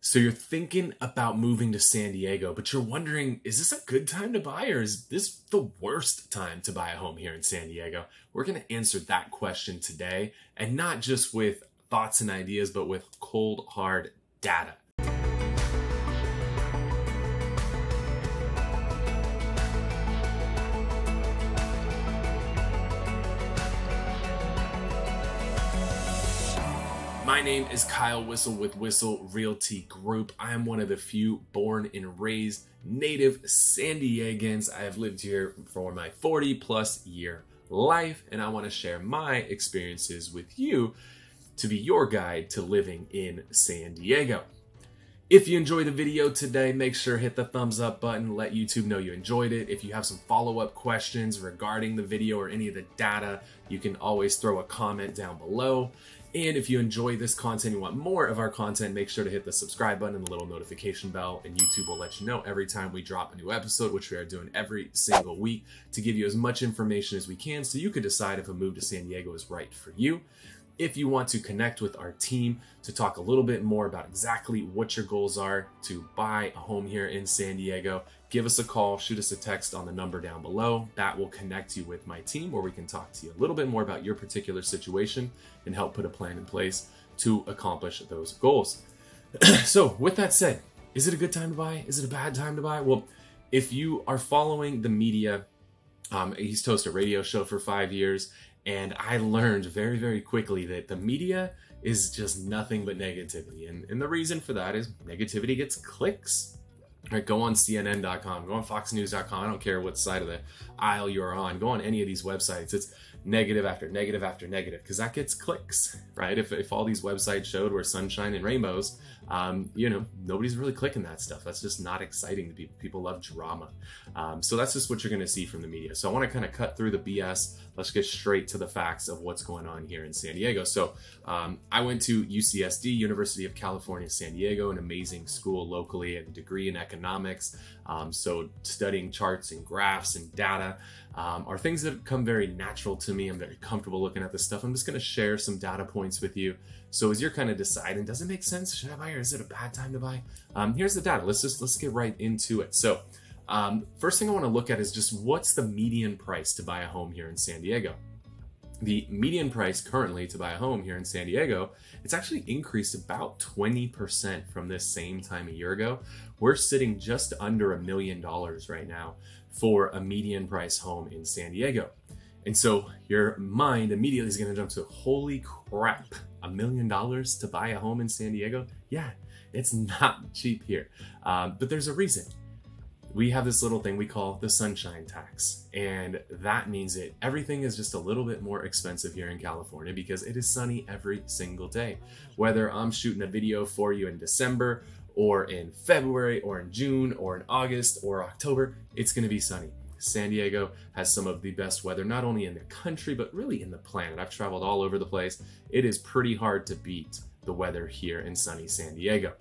So you're thinking about moving to San Diego, but you're wondering, is this a good time to buy or is this the worst time to buy a home here in San Diego? We're going to answer that question today, and not just with thoughts and ideas, but with cold, hard data. My name is Kyle Whissel with Whissel Realty Group. I am one of the few born and raised native San Diegans. I have lived here for my 40+ year life, and I want to share my experiences with you to be your guide to living in San Diego. If you enjoyed the video today, make sure to hit the thumbs up button, let YouTube know you enjoyed it. If you have some follow-up questions regarding the video or any of the data, you can always throw a comment down below. And if you enjoy this content, you want more of our content, make sure to hit the subscribe button and the little notification bell, and YouTube will let you know every time we drop a new episode, which we are doing every single week to give you as much information as we can so you could decide if a move to San Diego is right for you. If you want to connect with our team to talk a little bit more about exactly what your goals are to buy a home here in San Diego, give us a call, shoot us a text on the number down below. That will connect you with my team where we can talk to you a little bit more about your particular situation and help put a plan in place to accomplish those goals. So with that said, is it a good time to buy? Is it a bad time to buy? Well, if you are following the media, I used to host a radio show for 5 years, and I learned very, very quickly that the media is just nothing but negativity. And the reason for that is negativity gets clicks. Right, go on CNN.com, go on FoxNews.com, I don't care what side of the aisle you're on, go on any of these websites, it's negative after negative after negative, because that gets clicks, right? If all these websites showed were sunshine and rainbows, you know, nobody's really clicking that stuff. That's just not exciting to people. People love drama. So that's just what you're gonna see from the media. So I wanna kind of cut through the BS. Let's get straight to the facts of what's going on here in San Diego. So I went to UCSD, University of California, San Diego, an amazing school locally, a degree in economics. So studying charts and graphs and data are things that come very natural to me. I'm very comfortable looking at this stuff. I'm just gonna share some data points with you. So as you're kind of deciding, does it make sense? Should I buy or is it a bad time to buy? Here's the data. Let's get right into it. So first thing I want to look at is just what's the median price to buy a home here in San Diego. The median price currently to buy a home here in San Diego, it's actually increased about 20% from this same time a year ago. We're sitting just under $1 million right now for a median price home in San Diego. And so your mind immediately is going to jump to, holy crap, $1 million to buy a home in San Diego? Yeah, it's not cheap here. But there's a reason. We have this little thing we call the sunshine tax. And that means that everything is just a little bit more expensive here in California because it is sunny every single day. Whether I'm shooting a video for you in December or in February or in June or in August or October, it's going to be sunny. San Diego has some of the best weather, not only in the country, but really in the planet. I've traveled all over the place. It is pretty hard to beat the weather here in sunny San Diego.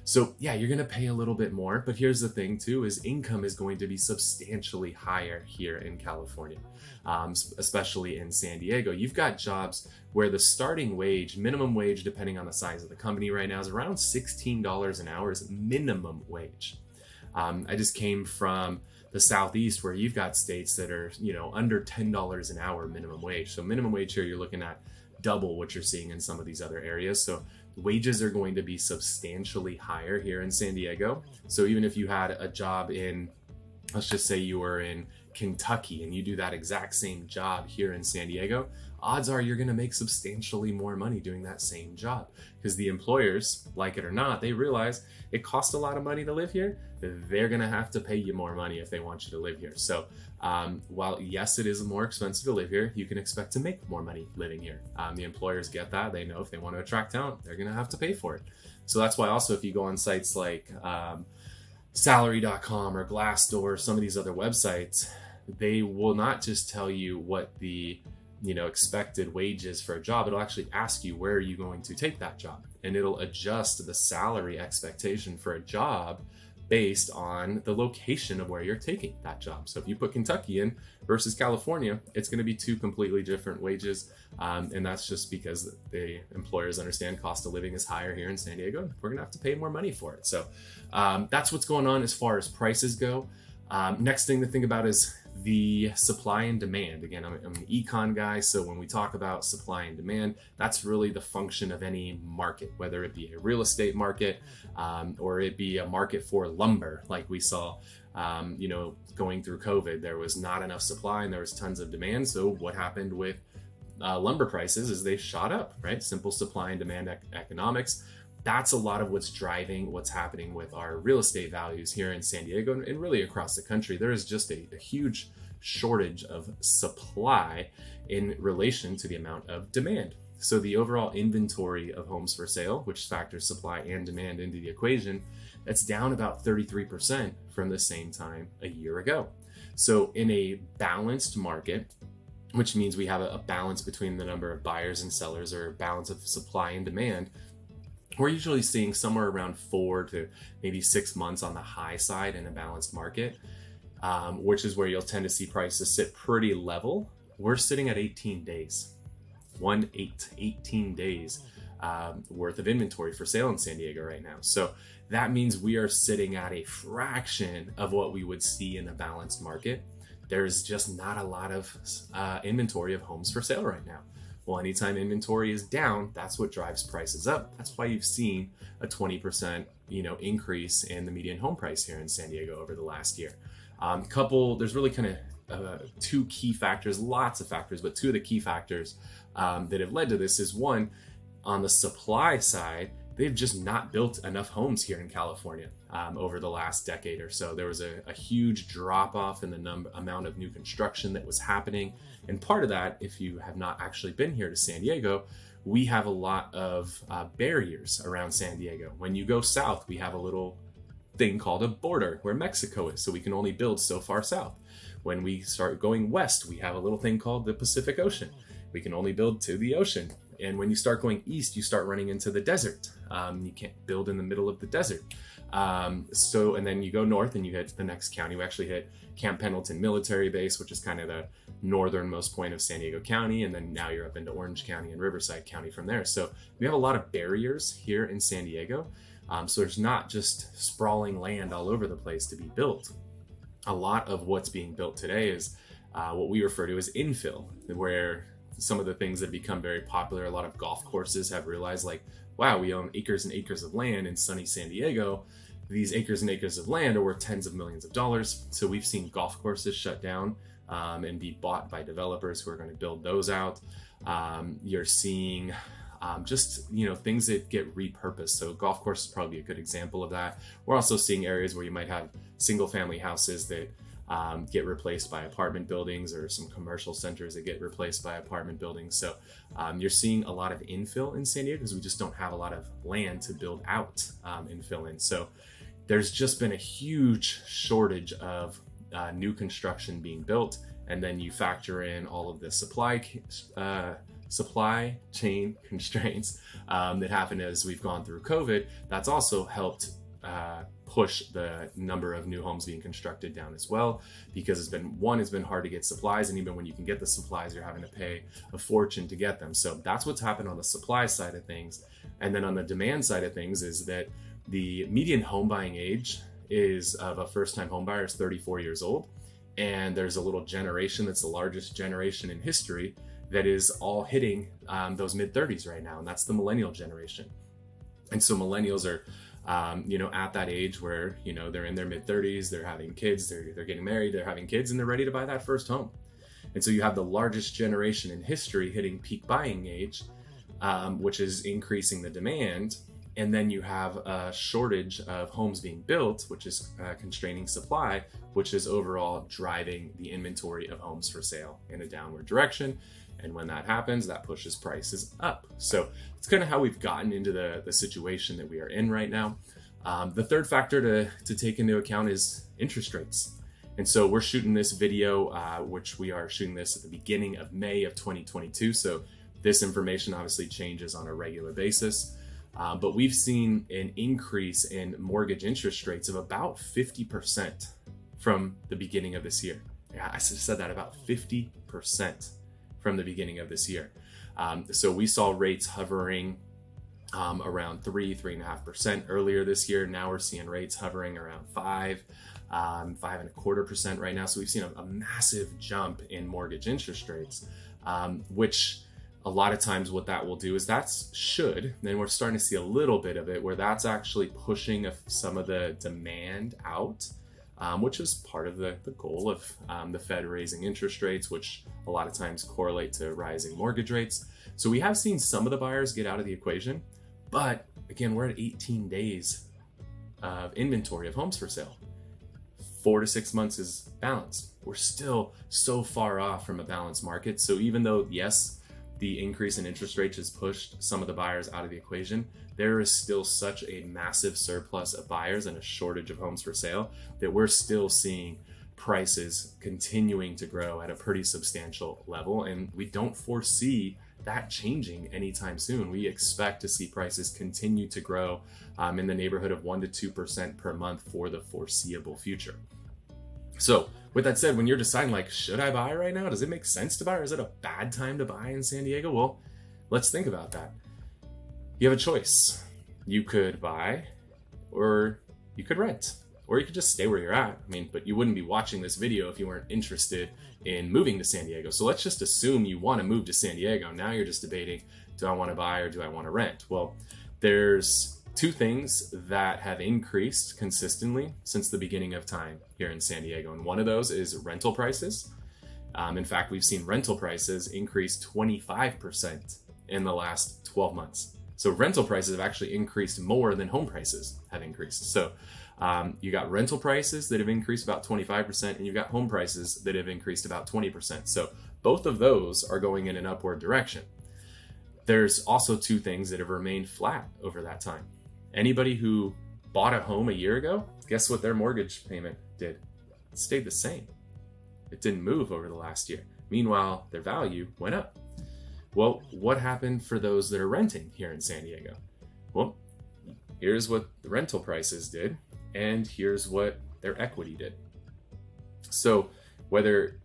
So yeah, you're gonna pay a little bit more, but here's the thing too, is income is going to be substantially higher here in California, especially in San Diego. You've got jobs where the starting wage, minimum wage, depending on the size of the company right now, is around $16 an hour is minimum wage. I just came from the Southeast where you've got states that are, you know, under $10 an hour minimum wage. So minimum wage here, you're looking at double what you're seeing in some of these other areas. So wages are going to be substantially higher here in San Diego. So even if you had a job in, let's just say you were in Kentucky and you do that exact same job here in San Diego, odds are you're gonna make substantially more money doing that same job because the employers, like it or not, they realize it costs a lot of money to live here. They're gonna have to pay you more money if they want you to live here. So while yes, it is more expensive to live here, you can expect to make more money living here. The employers get that. They know if they want to attract talent, they're gonna have to pay for it. So that's why also if you go on sites like salary.com or Glassdoor, some of these other websites, they will not just tell you what the expected wages for a job. It'll actually ask you, where are you going to take that job? And it'll adjust the salary expectation for a job based on the location of where you're taking that job. So if you put Kentucky in versus California, it's going to be two completely different wages. And that's just because the employers understand cost of living is higher here in San Diego. We're going to have to pay more money for it. So that's what's going on as far as prices go. Next thing to think about is the supply and demand. Again, I'm an econ guy, so when we talk about supply and demand, that's really the function of any market, whether it be a real estate market or it be a market for lumber, like we saw, going through COVID. There was not enough supply and there was tons of demand. So what happened with lumber prices is they shot up, right? Simple supply and demand economics. That's a lot of what's driving what's happening with our real estate values here in San Diego and really across the country. There is just a huge shortage of supply in relation to the amount of demand. So the overall inventory of homes for sale, which factors supply and demand into the equation, that's down about 33% from the same time a year ago. So in a balanced market, which means we have a balance between the number of buyers and sellers, or a balance of supply and demand, we're usually seeing somewhere around 4 to maybe 6 months on the high side in a balanced market, which is where you'll tend to see prices sit pretty level. We're sitting at 18 days, 18 days worth of inventory for sale in San Diego right now. So that means we are sitting at a fraction of what we would see in a balanced market. There's just not a lot of inventory of homes for sale right now. Well, anytime inventory is down, that's what drives prices up. That's why you've seen a 20% increase in the median home price here in San Diego over the last year. There's really kind of two key factors, lots of factors, but two of the key factors that have led to this is, one, on the supply side, they've just not built enough homes here in California over the last decade or so. There was a huge drop off in the amount of new construction that was happening. And part of that, if you have not actually been here to San Diego, we have a lot of barriers around San Diego. When you go south, we have a little thing called a border where Mexico is, so we can only build so far south. When we start going west, we have a little thing called the Pacific Ocean. We can only build to the ocean. And when you start going east, you start running into the desert. You can't build in the middle of the desert. And then you go north and you hit the next county. We actually hit Camp Pendleton Military Base, which is kind of the northernmost point of San Diego County. And then now you're up into Orange County and Riverside County from there. So we have a lot of barriers here in San Diego. So there's not just sprawling land all over the place to be built. A lot of what's being built today is what we refer to as infill, where some of the things that have become very popular, a lot of golf courses have realized, like, wow, we own acres and acres of land in sunny San Diego. These acres and acres of land are worth tens of millions of dollars. So we've seen golf courses shut down and be bought by developers who are going to build those out. You're seeing things that get repurposed. So golf course is probably a good example of that. We're also seeing areas where you might have single family houses that get replaced by apartment buildings, or some commercial centers that get replaced by apartment buildings. So you're seeing a lot of infill in San Diego because we just don't have a lot of land to build out infill in. So there's just been a huge shortage of new construction being built. And then you factor in all of the supply chain constraints that happened as we've gone through COVID. That's also helped push the number of new homes being constructed down as well, because it's been hard to get supplies, and even when you can get the supplies, you're having to pay a fortune to get them. So that's what's happened on the supply side of things. And then on the demand side of things is that the median home buying age of a first-time home buyer is 34 years old, and there's a little generation that's the largest generation in history that is all hitting those mid-30s right now, and that's the millennial generation. And so millennials are at that age where, they're in their mid-30s, they're having kids, they're getting married, they're having kids, and they're ready to buy that first home. And so you have the largest generation in history hitting peak buying age, which is increasing the demand. And then you have a shortage of homes being built, which is constraining supply, which is overall driving the inventory of homes for sale in a downward direction. And when that happens, that pushes prices up. So it's kind of how we've gotten into the situation that we are in right now. The third factor to take into account is interest rates. And so we're shooting this video, which we are shooting this at the beginning of May of 2022. So this information obviously changes on a regular basis. But we've seen an increase in mortgage interest rates of about 50% from the beginning of this year. Yeah, I said that, about 50% from the beginning of this year. So we saw rates hovering around 3.5% earlier this year. Now we're seeing rates hovering around 5.25% right now. So we've seen a massive jump in mortgage interest rates, which a lot of times what that will do is then we're starting to see a little bit of it where that's actually pushing some of the demand out, which is part of the goal of the Fed raising interest rates, which a lot of times correlate to rising mortgage rates. So we have seen some of the buyers get out of the equation, but again, we're at 18 days of inventory of homes for sale. 4 to 6 months is balanced. We're still so far off from a balanced market. So even though, yes, the increase in interest rates has pushed some of the buyers out of the equation, there is still such a massive surplus of buyers and a shortage of homes for sale that we're still seeing prices continuing to grow at a pretty substantial level. And we don't foresee that changing anytime soon. We expect to see prices continue to grow in the neighborhood of 1 to 2% per month for the foreseeable future. So with that said, when you're deciding like, should I buy right now? Does it make sense to buy, or is it a bad time to buy in San Diego? Well, let's think about that. You have a choice. You could buy, or you could rent, or you could just stay where you're at. I mean, but you wouldn't be watching this video if you weren't interested in moving to San Diego. So let's just assume you want to move to San Diego. Now you're just debating, do I want to buy or do I want to rent? Well, there's two things that have increased consistently since the beginning of time here in San Diego. And one of those is rental prices. In fact, we've seen rental prices increase 25% in the last 12 months. So rental prices have actually increased more than home prices have increased. So you got rental prices that have increased about 25%, and you've got home prices that have increased about 20%. So both of those are going in an upward direction. There's also two things that have remained flat over that time. Anybody who bought a home a year ago, guess what their mortgage payment did? It stayed the same. It didn't move over the last year. Meanwhile, their value went up. Well, what happened for those that are renting here in San Diego? Well, here's what the rental prices did, and here's what their equity did. So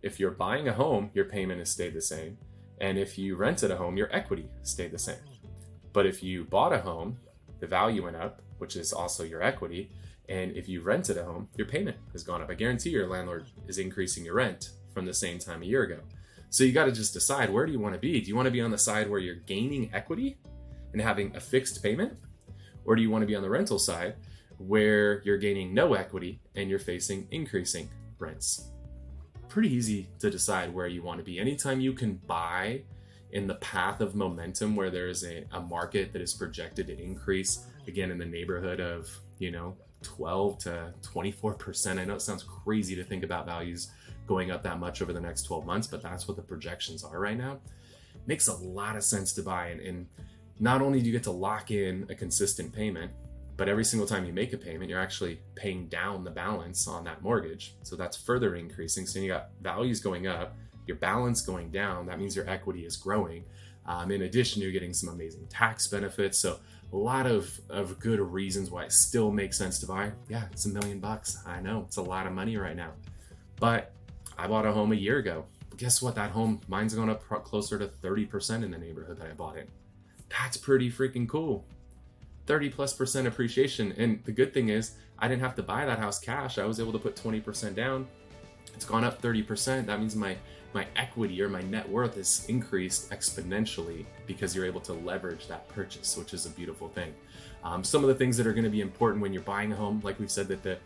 if you're buying a home, your payment has stayed the same. And if you rented a home, your equity stayed the same. But if you bought a home, the value went up, which is also your equity. And if you rented a home, your payment has gone up. I guarantee your landlord is increasing your rent from the same time a year ago. So you got to just decide, where do you want to be? Do you want to be on the side where you're gaining equity and having a fixed payment? Or do you want to be on the rental side where you're gaining no equity and you're facing increasing rents? Pretty easy to decide where you want to be. Anytime you can buy in the path of momentum where there is a market that is projected to increase, again, in the neighborhood of, 12 to 24%. I know it sounds crazy to think about values going up that much over the next 12 months, but that's what the projections are right now. Makes a lot of sense to buy. And not only do you get to lock in a consistent payment, but every single time you make a payment, you're actually paying down the balance on that mortgage. So that's further increasing. So you got values going up, your balance going down. That means your equity is growing. In addition, you're getting some amazing tax benefits. So a lot of good reasons why it still makes sense to buy. Yeah, it's $1 million. I know it's a lot of money right now, but I bought a home a year ago. But guess what? That home, mine's going up closer to 30% in the neighborhood that I bought in. That's pretty freaking cool. 30+% appreciation. And the good thing is I didn't have to buy that house cash. I was able to put 20% down. It's gone up 30%. That means my equity or my net worth is increased exponentially because you're able to leverage that purchase, which is a beautiful thing. Some of the things that are going to be important when you're buying a home, like we've said, that the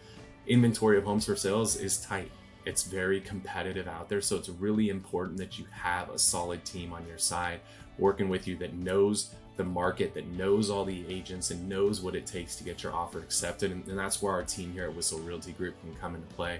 inventory of homes for sales is tight. It's very competitive out there. So it's really important that you have a solid team on your side working with you that knows the market, that knows all the agents and knows what it takes to get your offer accepted. And that's where our team here at Whissel Realty Group can come into play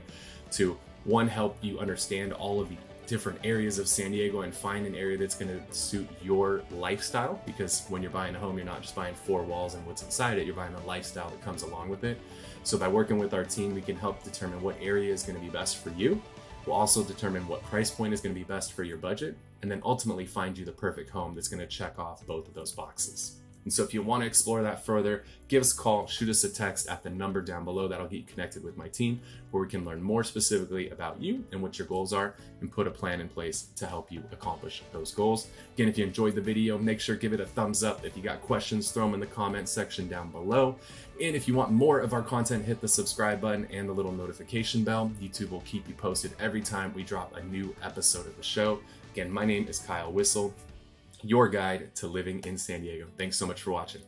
to, one, help you understand all of the different areas of San Diego and find an area that's going to suit your lifestyle. Because when you're buying a home, you're not just buying four walls and what's inside it, you're buying a lifestyle that comes along with it. So by working with our team, we can help determine what area is going to be best for you. We'll also determine what price point is going to be best for your budget, and then ultimately find you the perfect home that's going to check off both of those boxes. And so if you want to explore that further, give us a call, shoot us a text at the number down below. That'll get you connected with my team, where we can learn more specifically about you and what your goals are and put a plan in place to help you accomplish those goals. Again, if you enjoyed the video, make sure to give it a thumbs up. If you got questions, throw them in the comment section down below. And if you want more of our content, hit the subscribe button and the little notification bell. YouTube will keep you posted every time we drop a new episode of the show. Again, my name is Kyle Whissel, your guide to living in San Diego. Thanks so much for watching.